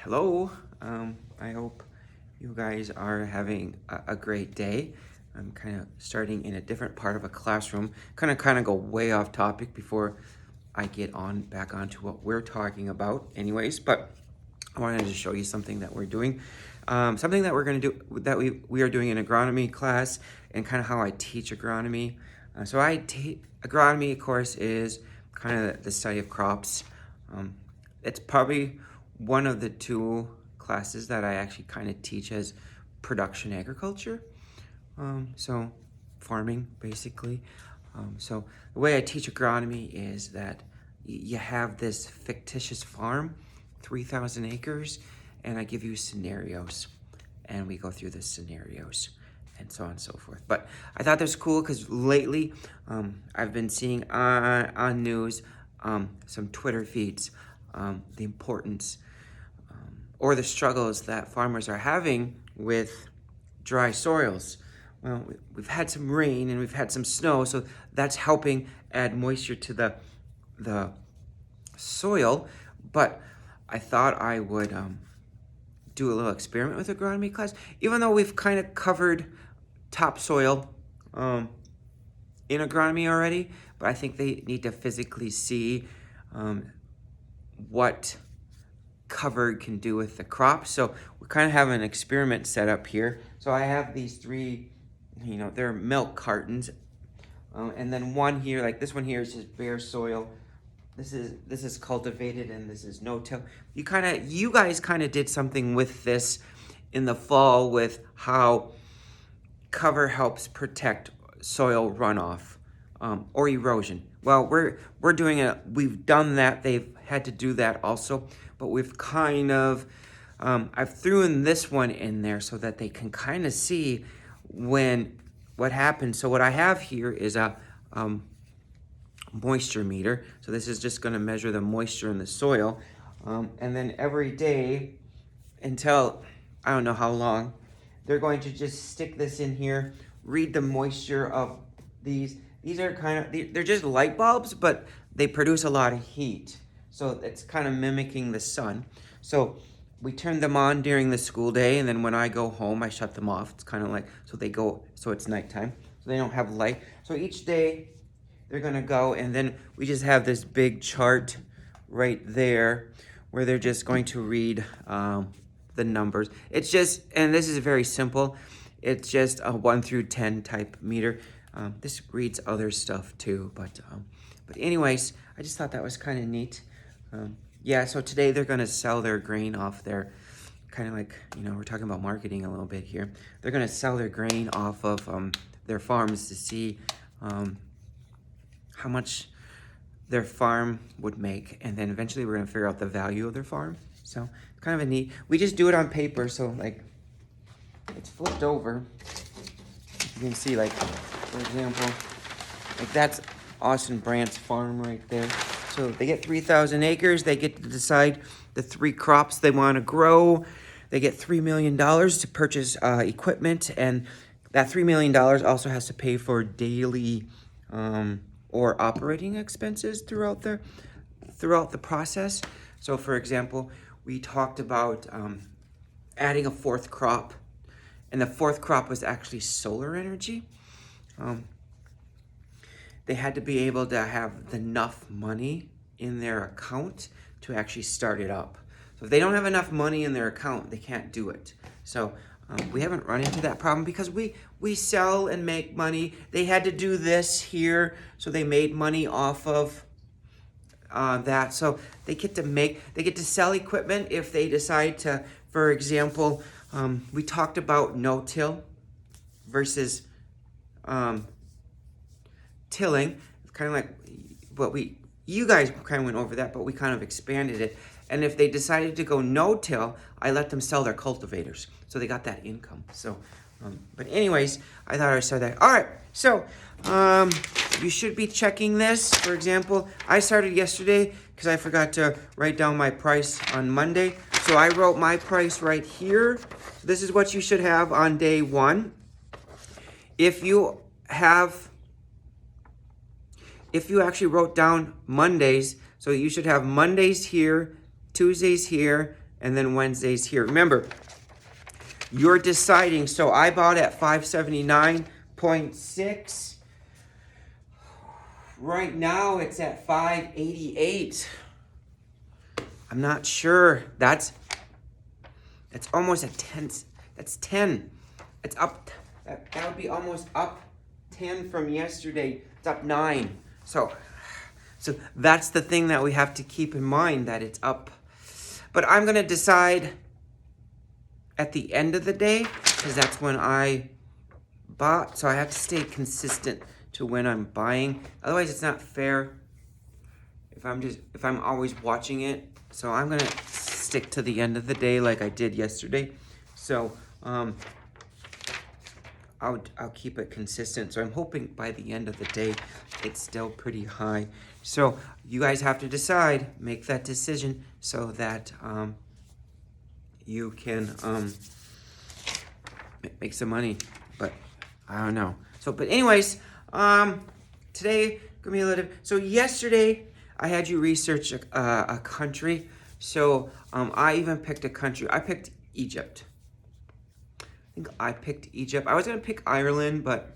Hello. I hope you guys are having a great day. I'm kind of starting in a different part of a classroom. Kind of go way off topic before I get on back onto what we're talking about. Anyways, but I wanted to show you something that we're doing. Something that we're going to do that we are doing in agronomy class, and kind of how I teach agronomy. Agronomy, of course, is kind of the study of crops. It's probably one of the two classes that I actually kind of teach as production agriculture. So farming, basically. So the way I teach agronomy is that you have this fictitious farm, 3,000 acres, and I give you scenarios, and we go through the scenarios and so on and so forth. But I thought this was cool because lately I've been seeing on news some Twitter feeds, the importance or the struggles that farmers are having with dry soils. Well, we've had some rain and we've had some snow, so that's helping add moisture to the soil. But I thought I would do a little experiment with agronomy class, even though we've kind of covered topsoil in agronomy already. But I think they need to physically see what covered can do with the crop. So we kind of have an experiment set up here. So I have these three, they're milk cartons, and then one here, like this one here, is just bare soil. This is cultivated, and this is no-till. You guys kind of did something with this in the fall with how cover helps protect soil runoff or erosion. Well, we're doing it. We've done that. They've had to do that also, but we've kind of I've threw in this one in there so that they can kind of see what happens. So what I have here is a moisture meter. So this is just going to measure the moisture in the soil, and then every day until I don't know how long, they're going to just stick this in here, read the moisture of these. These are they're just light bulbs, but they produce a lot of heat. So it's kind of mimicking the sun. So we turn them on during the school day, and then when I go home, I shut them off. It's kind of like, so it's nighttime. So they don't have light. So each day they're gonna go, and then we just have this big chart right there where they're just going to read the numbers. It's just, and this is very simple. It's just a 1 through 10 type meter. This reads other stuff too, but anyways, I just thought that was kind of neat. Yeah, so today they're gonna sell their grain off their, kind of like, we're talking about marketing a little bit here. They're gonna sell their grain off of their farms to see how much their farm would make, and then eventually we're gonna figure out the value of their farm. So kind of a neat. We just do it on paper, so like it's flipped over. You can see, like, for example, like that's Austin Brandt's farm right there. So they get 3,000 acres. They get to decide the 3 crops they want to grow. They get $3 million to purchase equipment, and that $3 million also has to pay for daily or operating expenses throughout the process. So, for example, we talked about adding a 4th crop, and the 4th crop was actually solar energy. They had to be able to have enough money in their account to actually start it up. So if they don't have enough money in their account, they can't do it. So we haven't run into that problem because we sell and make money. They had to do this here, so they made money off of that. So they get to sell equipment if they decide to. For example, we talked about no-till versus tilling. Kind of like what you guys kind of went over that, but we kind of expanded it. And if they decided to go no-till, I let them sell their cultivators, so they got that income. So but anyways, I thought I said that. All right, so you should be checking this. For example, I started yesterday because I forgot to write down my price on Monday. So I wrote my price right here. So this is what you should have on day 1. If you actually wrote down Mondays, so you should have Mondays here, Tuesdays here, and then Wednesday's here. Remember, you're deciding. So I bought at 579.6. Right now it's at 588. I'm not sure. That's almost a 10. That's 10. It's up. That would be almost up 10 from yesterday. It's up 9. So that's the thing that we have to keep in mind, that it's up. But I'm going to decide at the end of the day, because that's when I bought. So I have to stay consistent to when I'm buying. Otherwise, it's not fair if I'm always watching it. So I'm going to stick to the end of the day like I did yesterday. So I'll keep it consistent. So I'm hoping by the end of the day, it's still pretty high. So you guys have to decide, make that decision so that you can make some money. But I don't know. So, but anyways, today gonna be a little. So yesterday I had you research a country. So I even picked a country. I picked Egypt. I think I picked Egypt. I was gonna pick Ireland, but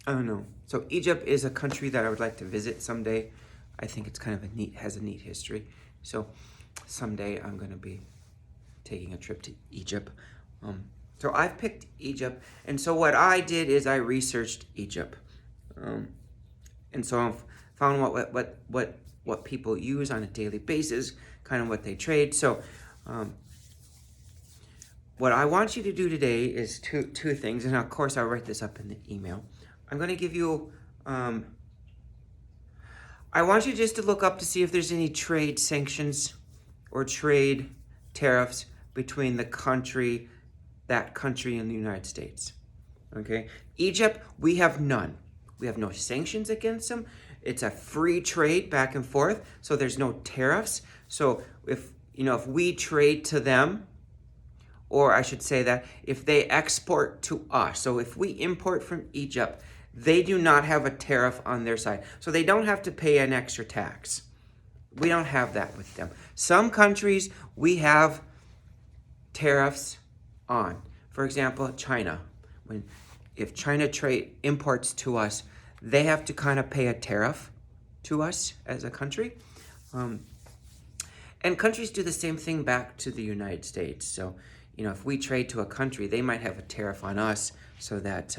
I don't know. So Egypt is a country that I would like to visit someday. I think it's kind of has a neat history. So someday I'm gonna be taking a trip to Egypt. So I've picked Egypt, and so what I did is I researched Egypt, and so I found what people use on a daily basis, kind of what they trade. So what I want you to do today is two things, and of course I'll write this up in the email. I'm going to give you, I want you just to look up to see if there's any trade sanctions or trade tariffs between that country and the United States. Okay? Egypt, we have none. We have no sanctions against them. It's a free trade back and forth, so there's no tariffs. So if we trade to them, or I should say that if they export to us, so if we import from Egypt, they do not have a tariff on their side. So they don't have to pay an extra tax. We don't have that with them. Some countries we have tariffs on. For example, China. If China imports to us, they have to kind of pay a tariff to us as a country. And countries do the same thing back to the United States. So, if we trade to a country, they might have a tariff on us, so that,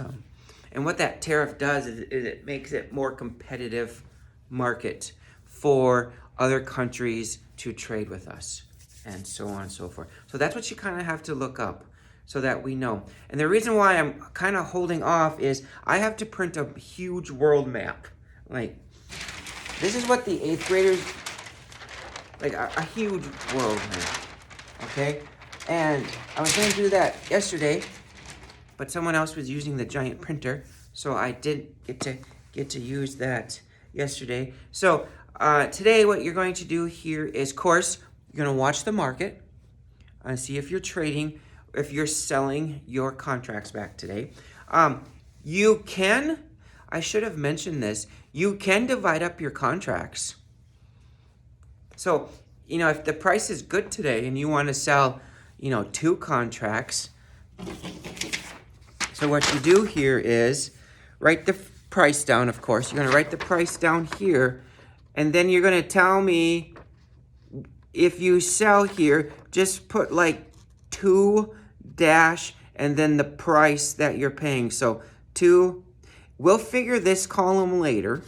and what that tariff does is it makes it more competitive market for other countries to trade with us, and so on and so forth. So that's what you kind of have to look up so that we know. And the reason why I'm kind of holding off is I have to print a huge world map. Like, this is what the 8th graders, like a huge world map, okay? And I was going to do that yesterday, but someone else was using the giant printer, so I didn't get to use that yesterday. So today what you're going to do here is, of course, you're going to watch the market and see if you're trading, if you're selling your contracts back today. You can, I should have mentioned this, you can divide up your contracts. So, if the price is good today and you want to sell, 2 contracts, so what you do here is write the price down, of course. You're going to write the price down here, and then you're going to tell me if you sell here, just put like 2 dash and then the price that you're paying. So 2, we'll figure this column later.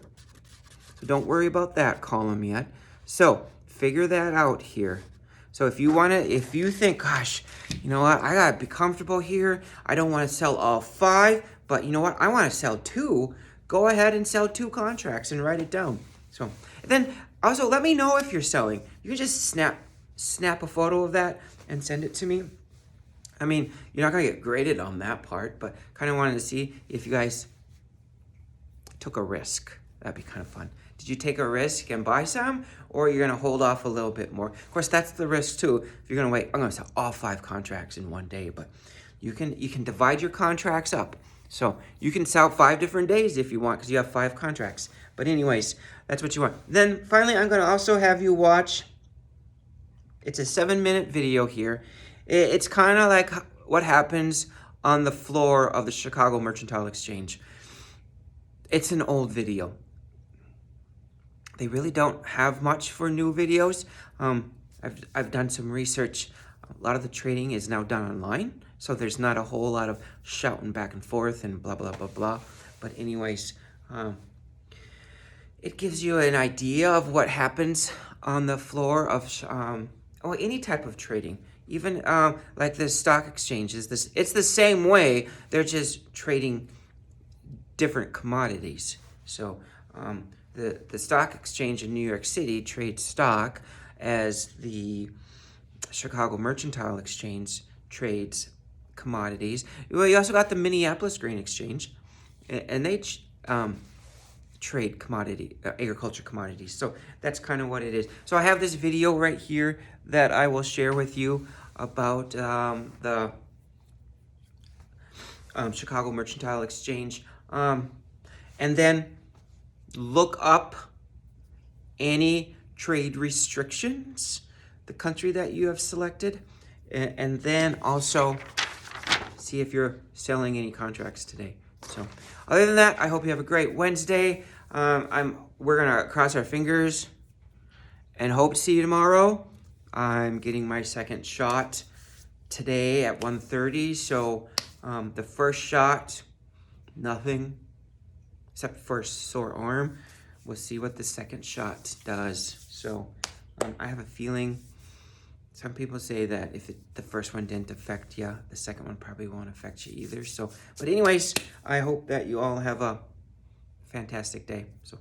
So don't worry about that column yet. So figure that out here. So if you think, gosh, you know what, I gotta be comfortable here. I don't want to sell all 5, but you know what, I want to sell 2. Go ahead and sell 2 contracts and write it down. So and then also let me know if you're selling. You can just snap a photo of that and send it to me. I mean, you're not gonna get graded on that part, but kind of wanted to see if you guys took a risk. That'd be kind of fun. Did you take a risk and buy some, or you're gonna hold off a little bit more? Of course, that's the risk too. If you're gonna wait, I'm gonna sell all 5 contracts in one day, but you can divide your contracts up. So you can sell 5 different days if you want, because you have 5 contracts. But anyways, that's what you want. Then finally, I'm gonna also have you watch It's a 7-minute video here. It's kind of like what happens on the floor of the Chicago Mercantile Exchange. It's an old video. They really don't have much for new videos. I've done some research. A lot of the trading is now done online, so there's not a whole lot of shouting back and forth and blah, blah, blah, blah. But anyways, it gives you an idea of what happens on the floor of any type of trading. Even like the stock exchanges, it's the same way. They're just trading different commodities. So the stock exchange in New York City trades stock, as the Chicago Mercantile Exchange trades commodities. Well, you also got the Minneapolis Grain Exchange, and they trade agriculture commodities. So that's kind of what it is. So I have this video right here that I will share with you about the Chicago Mercantile Exchange. And then look up any trade restrictions, the country that you have selected, and then also see if you're selling any contracts today. So other than that, I hope you have a great Wednesday. We're gonna cross our fingers and hope to see you tomorrow. I'm getting my second shot today at 1:30. So the first shot, nothing except for a sore arm. We'll see what the second shot does. So I have a feeling, some people say that if the first one didn't affect you, the second one probably won't affect you either. So, but anyways, I hope that you all have a fantastic day. So